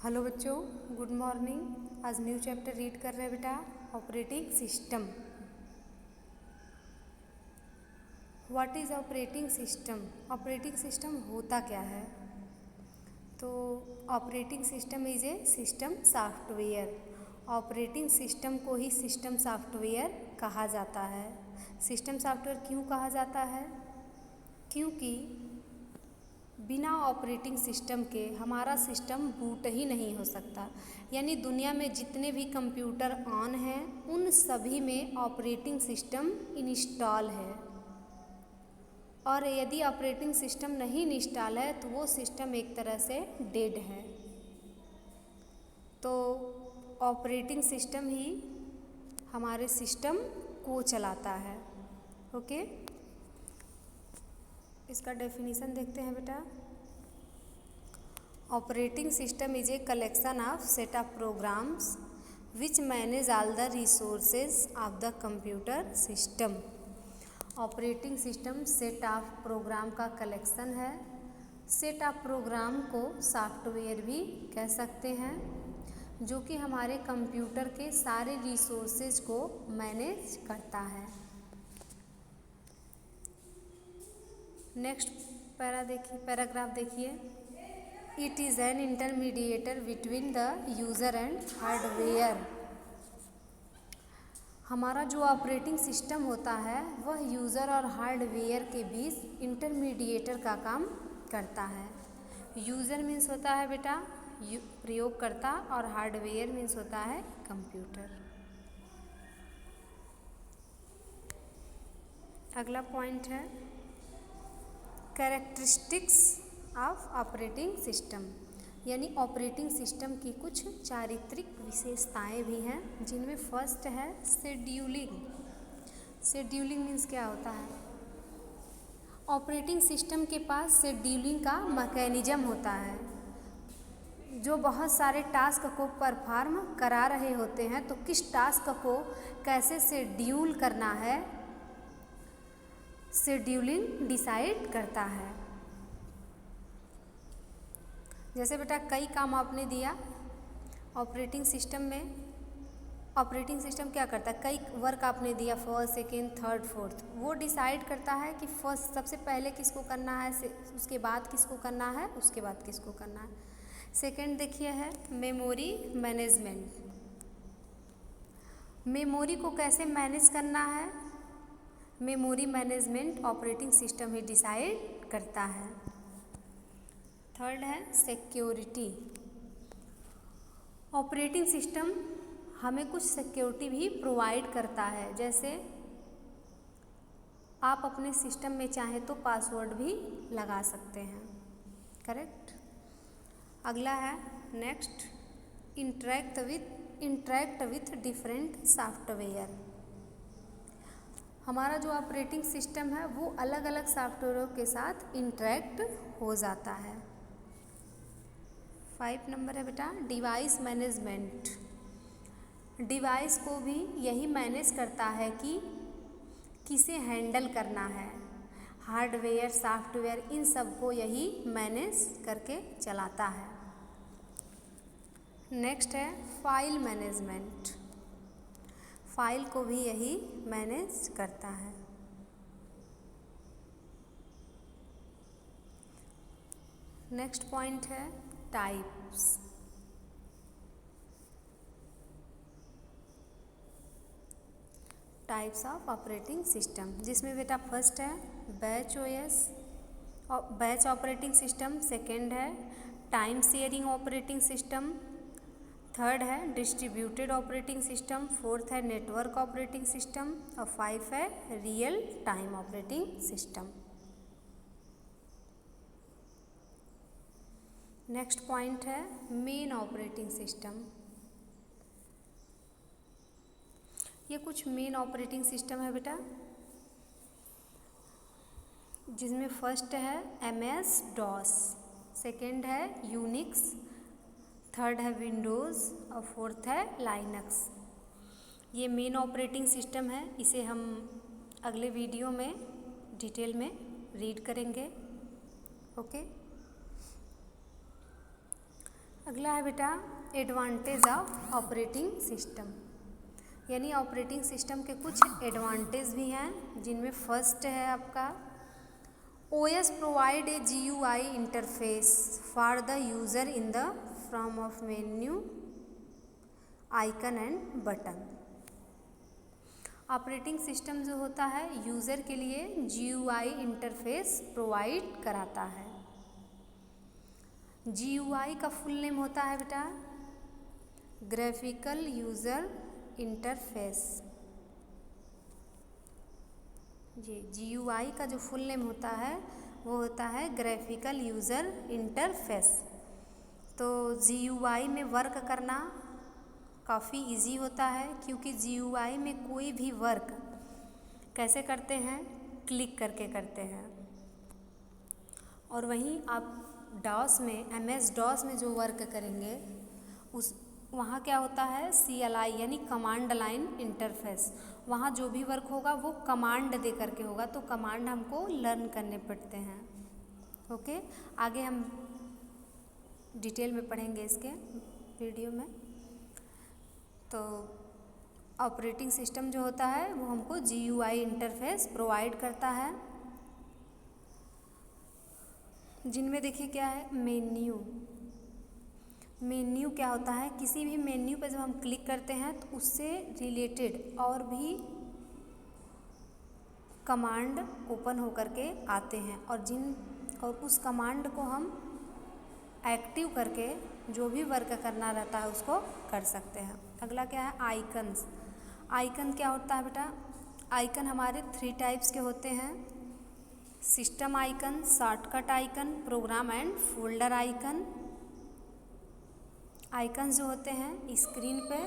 Hello बच्चों, good morning. आज new chapter read कर रहे हैं बेटा, operating system. What is operating system? Operating system होता क्या है? तो operating system is a system software. Operating system को ही सिस्टम सॉफ्टवेयर कहा जाता है। सिस्टम सॉफ्टवेयर क्यों कहा जाता है? क्योंकि बिना ऑपरेटिंग सिस्टम के हमारा सिस्टम बूट ही नहीं हो सकता। यानी दुनिया में जितने भी कंप्यूटर ऑन हैं उन सभी में ऑपरेटिंग सिस्टम इंस्टॉल है, और यदि ऑपरेटिंग सिस्टम नहीं इंस्टॉल है तो वो सिस्टम एक तरह से डेड है। तो ऑपरेटिंग सिस्टम ही हमारे सिस्टम को चलाता है। ओके, इसका डेफिनेशन देखते हैं बेटा। Operating system is a collection of set of programs which manage all the resources of the computer system. Operating system set of program का कलेक्शन है। सेट ऑफ प्रोग्राम को सॉफ्टवेयर भी कह सकते हैं, जो कि हमारे कंप्यूटर के सारे रिसोर्सेज को मैनेज करता है। नेक्स्ट पैराग्राफ देखिए। It is an intermediator between the user and hardware. हमारा जो ऑपरेटिंग सिस्टम होता है वह यूज़र और हार्डवेयर के बीच इंटरमीडिएटर का काम करता है। यूज़र मीन्स होता है बेटा प्रयोगकर्ता, और हार्डवेयर मीन्स होता है कंप्यूटर। अगला पॉइंट है कैरेक्टरिस्टिक्स ऑफ ऑपरेटिंग सिस्टम, यानी ऑपरेटिंग सिस्टम की कुछ चारित्रिक विशेषताएं भी हैं, जिनमें फर्स्ट है शेड्यूलिंग। शेड्यूलिंग मीन्स क्या होता है? ऑपरेटिंग सिस्टम के पास शेड्यूलिंग का मैकेनिज्म होता है। जो बहुत सारे टास्क को परफॉर्म करा रहे होते हैं, तो किस टास्क को कैसे शेड्यूल करना है, शेड्यूलिंग डिसाइड करता है। जैसे बेटा कई काम आपने दिया ऑपरेटिंग सिस्टम में, ऑपरेटिंग सिस्टम क्या करता है? कई वर्क आपने दिया, फर्स्ट, सेकेंड, थर्ड, फोर्थ, वो डिसाइड करता है कि फर्स्ट सबसे पहले किसको करना है, उसके बाद किसको करना है, उसके बाद किसको करना है। सेकेंड देखिए है मेमोरी मैनेजमेंट। मेमोरी को कैसे मैनेज करना है, मेमोरी मैनेजमेंट ऑपरेटिंग सिस्टम ही डिसाइड करता है। थर्ड है सिक्योरिटी। ऑपरेटिंग सिस्टम हमें कुछ सिक्योरिटी भी प्रोवाइड करता है। जैसे आप अपने सिस्टम में चाहें तो पासवर्ड भी लगा सकते हैं, करेक्ट। अगला है next interact with different software. हमारा जो ऑपरेटिंग सिस्टम है वो अलग अलग सॉफ्टवेयरों के साथ इंटरेक्ट हो जाता है। 5 नंबर है बेटा डिवाइस मैनेजमेंट। डिवाइस को भी यही मैनेज करता है कि किसे हैंडल करना है। हार्डवेयर, सॉफ्टवेयर, इन सब को यही मैनेज करके चलाता है। नेक्स्ट है फाइल मैनेजमेंट। फाइल को भी यही मैनेज करता है। नेक्स्ट पॉइंट है टाइप्स ऑफ ऑपरेटिंग सिस्टम, जिसमें बेटा फर्स्ट है बैच ऑपरेटिंग सिस्टम, सेकेंड है time sharing operating system, third है डिस्ट्रीब्यूटेड ऑपरेटिंग सिस्टम, फोर्थ है नेटवर्क ऑपरेटिंग सिस्टम, और 5 है real time operating system. Next point है मेन ऑपरेटिंग सिस्टम। ये कुछ मेन ऑपरेटिंग सिस्टम है बेटा, जिसमें फर्स्ट है MS-DOS, सेकेंड है यूनिक्स, थर्ड है विंडोज़, और फोर्थ है लाइनक्स। ये मेन ऑपरेटिंग सिस्टम है। इसे हम अगले वीडियो में डिटेल में रीड करेंगे। ओके, अगला है बेटा एडवांटेज ऑफ ऑपरेटिंग सिस्टम, यानी ऑपरेटिंग सिस्टम के कुछ एडवांटेज भी हैं, जिनमें फर्स्ट है आपका OS provide a GUI interface for the user in the form of menu, icon and button. Operating system जो होता है यूज़र के लिए GUI इंटरफेस प्रोवाइड कराता है। GUI का फुल नेम होता है बेटा ग्राफिकल यूज़र इंटरफेस। जी GUI का जो फुल नेम होता है वो होता है ग्राफिकल यूज़र इंटरफेस। तो GUI में वर्क करना काफ़ी इजी होता है, क्योंकि GUI में कोई भी वर्क कैसे करते हैं, क्लिक करके करते हैं। और वहीं आप DOS में MS DOS में जो वर्क करेंगे उस वहाँ क्या होता है CLI यानी कमांड लाइन इंटरफेस। वहाँ जो भी वर्क होगा वो कमांड दे करके होगा, तो कमांड हमको लर्न करने पड़ते हैं। ओके, आगे हम डिटेल में पढ़ेंगे इसके वीडियो में। तो ऑपरेटिंग सिस्टम जो होता है वो हमको GUI इंटरफेस प्रोवाइड करता है, जिनमें देखिए क्या है मेन्यू। मेन्यू क्या होता है, किसी भी मेन्यू पर जब हम क्लिक करते हैं तो उससे रिलेटेड और भी कमांड ओपन होकर के आते हैं, और उस कमांड को हम एक्टिव करके जो भी वर्क करना रहता है उसको कर सकते हैं। अगला क्या है आइकन्स। आइकन क्या होता है बेटा, आइकन हमारे 3 टाइप्स के होते हैं, system icon, shortcut icon, program and folder icon. Icon जो होते हैं स्क्रीन पे,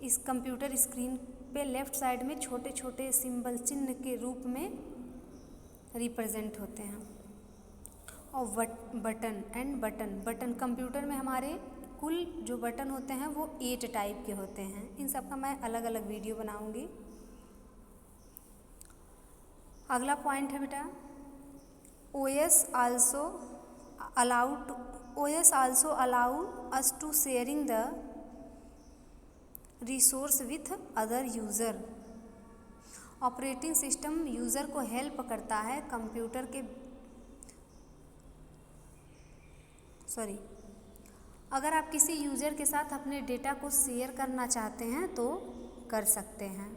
इस कंप्यूटर स्क्रीन पे लेफ़्ट साइड में छोटे छोटे सिंबल चिन्ह के रूप में रिप्रेजेंट होते हैं। और बटन एंड बटन कंप्यूटर में हमारे कुल जो बटन होते हैं वो 8 टाइप के होते हैं। इन सब का मैं अलग अलग वीडियो बनाऊंगी। अगला पॉइंट है बेटा OS also allow us to sharing the resource with other user। Operating system user को हेल्प करता है कंप्यूटर के अगर आप किसी यूज़र के साथ अपने डेटा को शेयर करना चाहते हैं तो कर सकते हैं।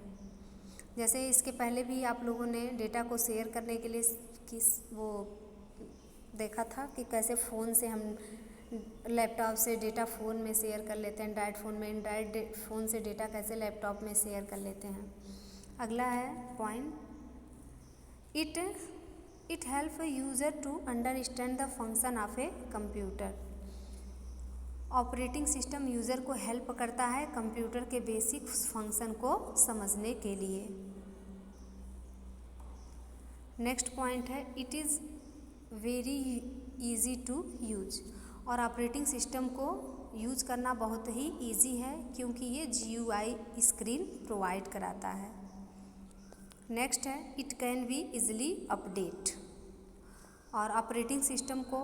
जैसे इसके पहले भी आप लोगों ने डेटा को शेयर करने के लिए वो देखा था कि कैसे फ़ोन से हम लैपटॉप से डेटा फ़ोन में शेयर कर लेते हैं, एंड्राइड फ़ोन में एंड्राइड फ़ोन से डेटा कैसे लैपटॉप में शेयर कर लेते हैं। अगला है point it help user to understand the function of a computer. Operating system user को हेल्प करता है कंप्यूटर के बेसिक फंक्शन को समझने के लिए। नेक्स्ट पॉइंट है it is very easy to use. और ऑपरेटिंग सिस्टम को यूज करना बहुत ही इजी है, क्योंकि ये GUI स्क्रीन प्रोवाइड कराता है। नेक्स्ट है it can be easily update. और ऑपरेटिंग सिस्टम को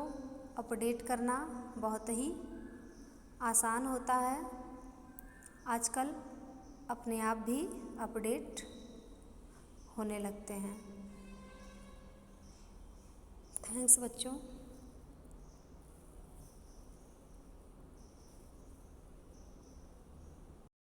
अपडेट करना बहुत ही आसान होता है। आजकल अपने आप भी अपडेट होने लगते हैं। थैंक्स बच्चों।